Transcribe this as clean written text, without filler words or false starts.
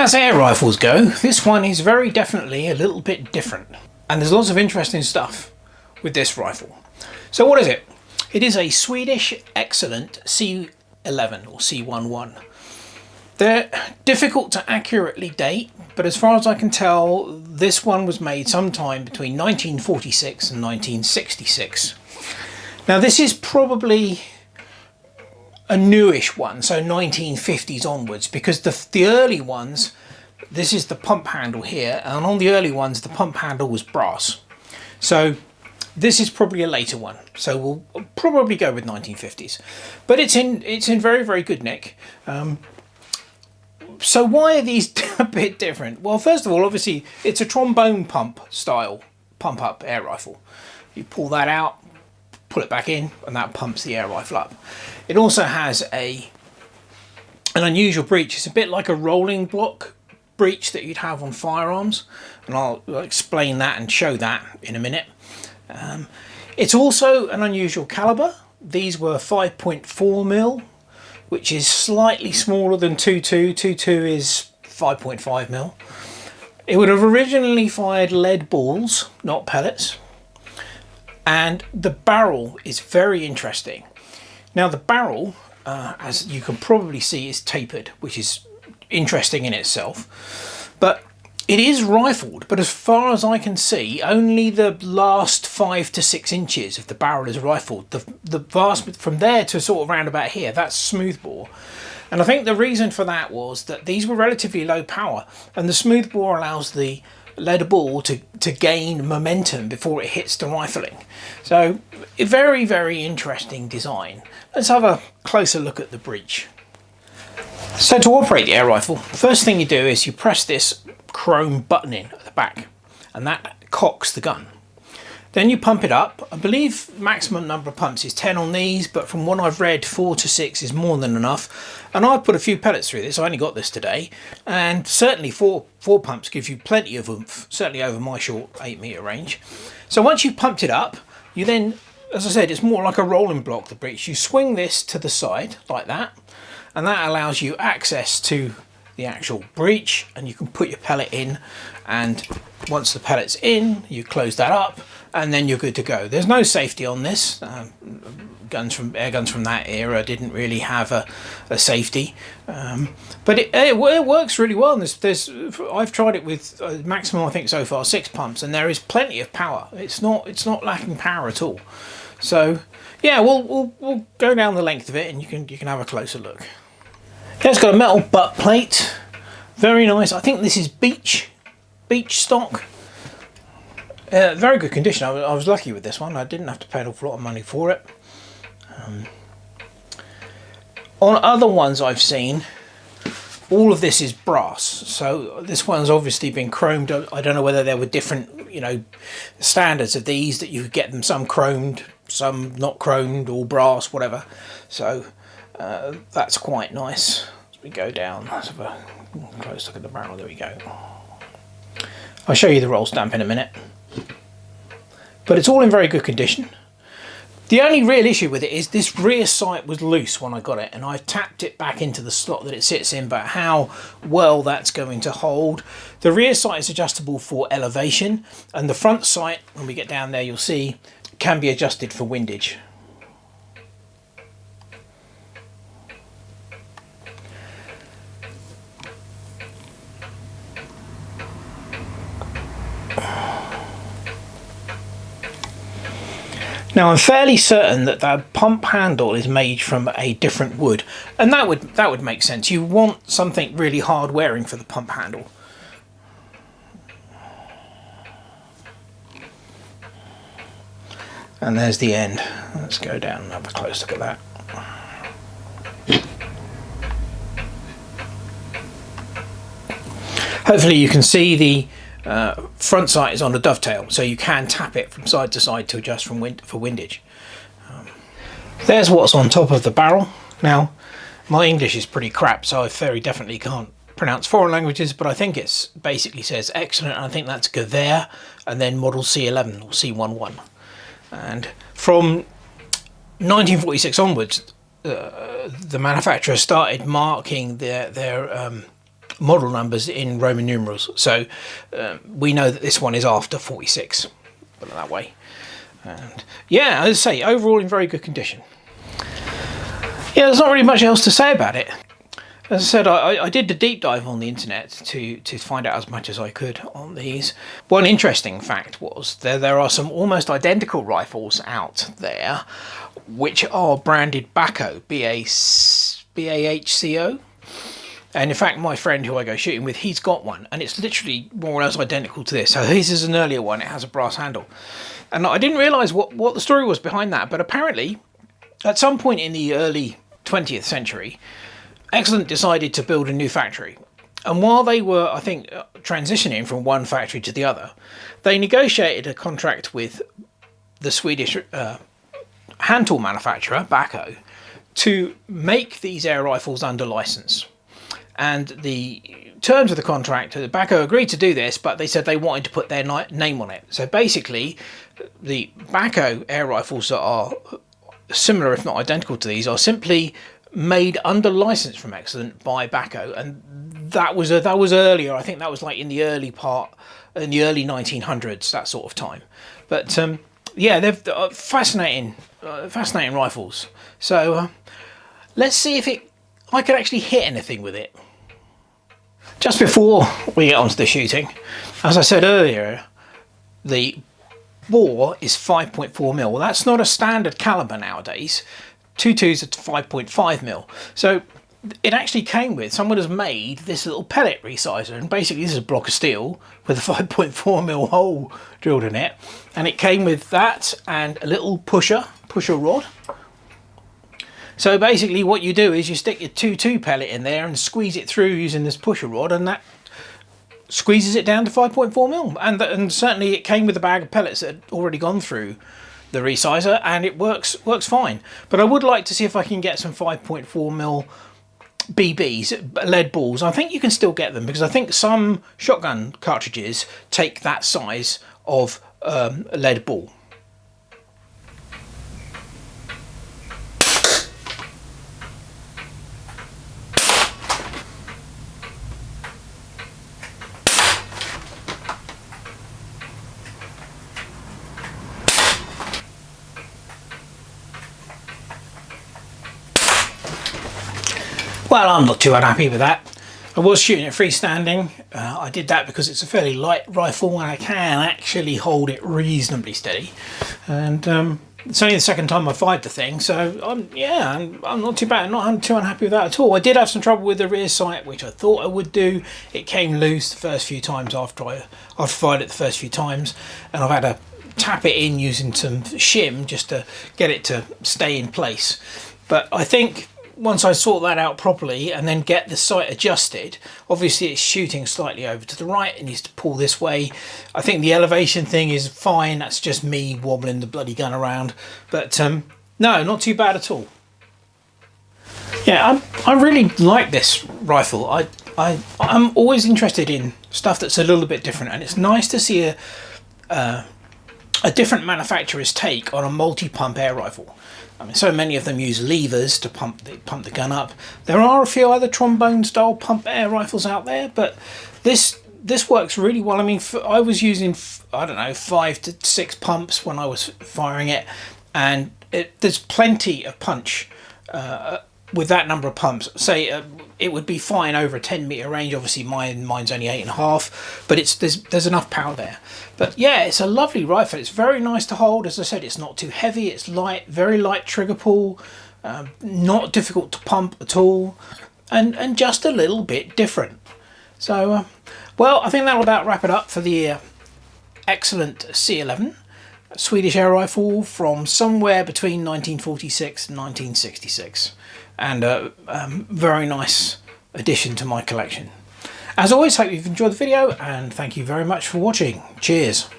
As air rifles go, this one is very definitely a little bit different. And there's lots of interesting stuff with this rifle. So what is it? It is a Swedish excellent C11 or C11. They're difficult to accurately date, but as far as I can tell, this one was made sometime between 1946 and 1966. Now this is probably a newish one, so 1950s onwards, because the early ones, this is the pump handle here, and on the early ones the pump handle was brass. So this is probably a later one, so we'll probably go with 1950s. But it's in very, very good nick. So why are these a bit different? Well, first of all, obviously it's a trombone pump style pump up air rifle. You pull that out, pull it back in, and that pumps the air rifle up. It also has an unusual breech. It's a bit like a rolling block breech that you'd have on firearms, and I'll explain that and show that in a minute. It's also an unusual caliber. These were 5.4mm, which is slightly smaller than 2.2. 2.2 is 5.5mm. It would have originally fired lead balls, not pellets. And the barrel is very interesting. Now the barrel, as you can probably see, is tapered, which is interesting in itself. But it is rifled, but as far as I can see, only the last 5 to 6 inches of the barrel is rifled. The vast, from there to sort of round about here, that's smoothbore. And I think the reason for that was that these were relatively low power, and the smoothbore allows the lead ball to gain momentum before it hits the rifling. So a very, very interesting design. Let's have a closer look at the breech. So to operate the air rifle, the first thing you do is you press this chrome button in at the back, and that cocks the gun. Then you pump it up. I believe maximum number of pumps is 10 on these, but from what I've read, 4 to 6 is more than enough. And I've put a few pellets through this. I only got this today, and certainly four pumps gives you plenty of oomph, certainly over my short 8 meter range. So once you've pumped it up, you then, as I said, it's more like a rolling block, the breech. You swing this to the side like that, and that allows you access to the actual breech, and you can put your pellet in, and once the pellet's in, you close that up, and then you're good to go. There's no safety on this. Air guns from that era didn't really have a safety, but it works really well. And I've tried it with maximum, I think so far, 6 pumps, and there is plenty of power. It's not lacking power at all. So yeah, we'll go down the length of it, and you can have a closer look. Yeah, it's got a metal butt plate, very nice. I think this is beech stock. Very good condition. I was lucky with this one. I didn't have to pay an awful lot of money for it. On other ones I've seen, all of this is brass. So this one's obviously been chromed. I don't know whether there were different, standards of these, that you could get them some chromed, some not chromed, all brass, whatever. So that's quite nice. As we go down, let's have a close look at the barrel. There we go. I'll show you the roll stamp in a minute. But it's all in very good condition. The only real issue with it is this rear sight was loose when I got it, and I've tapped it back into the slot that it sits in, but how well that's going to hold. The rear sight is adjustable for elevation, and the front sight, when we get down there you'll see, can be adjusted for windage. Now I'm fairly certain that the pump handle is made from a different wood, and that would make sense. You want something really hard wearing for the pump handle. And there's the end. Let's go down and have a close look at that. Hopefully you can see the front sight is on a dovetail, so you can tap it from side to side to adjust for windage. There's what's on top of the barrel. Now, my English is pretty crap, so I very definitely can't pronounce foreign languages, but I think it basically says excellent, and I think that's Gewehr, and then model C11 or C11. And from 1946 onwards, the manufacturer started marking their model numbers in Roman numerals. So we know that this one is after 46, put it that way. And yeah, as I say, overall in very good condition. Yeah, there's not really much else to say about it. As I said, I did the deep dive on the internet to find out as much as I could on these. One interesting fact was there are some almost identical rifles out there which are branded Baco, B-A-H-C-O. And in fact, my friend who I go shooting with, he's got one, and it's literally more or less identical to this. So this is an earlier one, it has a brass handle. And I didn't realise what the story was behind that, but apparently at some point in the early 20th century, Excellent decided to build a new factory. And while they were, I think, transitioning from one factory to the other, they negotiated a contract with the Swedish hand tool manufacturer, Baco, to make these air rifles under license. And the terms of the contract, Baco agreed to do this, but they said they wanted to put their name on it. So basically, the Baco air rifles that are similar, if not identical to these, are simply made under license from Excellent by Baco, and that was earlier. I think that was like in the early 1900s, that sort of time. But yeah, they're fascinating rifles. So let's see if I could actually hit anything with it. Just before we get onto the shooting, as I said earlier, the bore is 5.4mm. Well, that's not a standard caliber nowadays. 22s at 5.5mm. So it actually came with, someone has made this little pellet resizer, and basically this is a block of steel with a 5.4mm hole drilled in it, and it came with that and a little pusher rod. So basically what you do is you stick your 22 pellet in there and squeeze it through using this pusher rod, and that squeezes it down to 5.4mm. And certainly it came with a bag of pellets that had already gone through the resizer, and it works fine. But I would like to see if I can get some 5.4mm BBs, lead balls. I think you can still get them, because I think some shotgun cartridges take that size of lead ball. Well, I'm not too unhappy with that. I was shooting it freestanding. I did that because it's a fairly light rifle and I can actually hold it reasonably steady. And it's only the second time I fired the thing, so I'm not too bad. I'm too unhappy with that at all. I did have some trouble with the rear sight, which I thought I would do. It came loose the first few times after I fired it the first few times, and I've had to tap it in using some shim just to get it to stay in place. But I think once I sort that out properly and then get the sight adjusted, obviously it's shooting slightly over to the right, it needs to pull this way. I think the elevation thing is fine, that's just me wobbling the bloody gun around. But no, not too bad at all. Yeah, I really like this rifle. I'm always interested in stuff that's a little bit different, and it's nice to see a different manufacturer's take on a multi-pump air rifle. I mean, so many of them use levers to pump the gun up. There are a few other trombone style pump air rifles out there, but this works really well. I mean, I was using, I don't know, 5 to 6 pumps when I was firing it, and there's plenty of punch with that number of pumps. Say it would be fine over a 10-meter range. Obviously mine's only 8.5, but there's enough power there. But yeah, it's a lovely rifle. It's very nice to hold. As I said, it's not too heavy. It's light, very light trigger pull, not difficult to pump at all, and just a little bit different. So well, I think that'll about wrap it up for the Excellent C11. Swedish Air Rifle from somewhere between 1946 and 1966, and a very nice addition to my collection. As always, hope you've enjoyed the video, and thank you very much for watching. Cheers.